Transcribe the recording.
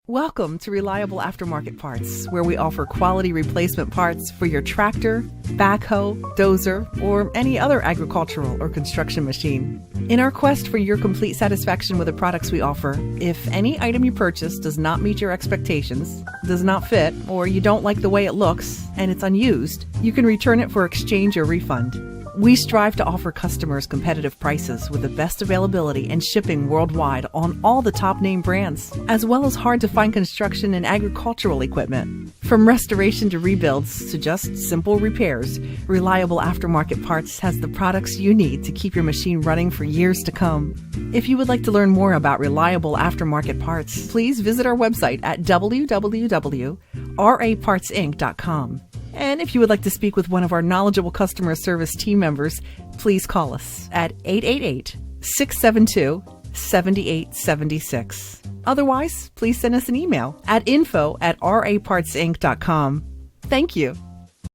Welcome to Reliable Aftermarket Parts, where we offer quality replacement parts for your tractor, backhoe, dozer, or any other agricultural or construction machine. In our quest for your complete satisfaction with the products we offer, if any item you purchase does not meet your expectations, does not fit, or you don't like the way it looks, and it's unused, you can return it for exchange or refund. We strive to offer customers competitive prices with the best availability and shipping worldwide on all the top name brands, as well as hard-to-find construction and agricultural equipment. From restoration to rebuilds to just simple repairs, Reliable Aftermarket Parts has the products you need to keep your machine running for years to come. If you would like to learn more about Reliable Aftermarket Parts, please visit our website at www.rapartsinc.com. And if you would like to speak with one of our knowledgeable customer service team members, please call us at 888-672-7876. Otherwise, please send us an email at info@rapartsinc.com. Thank you.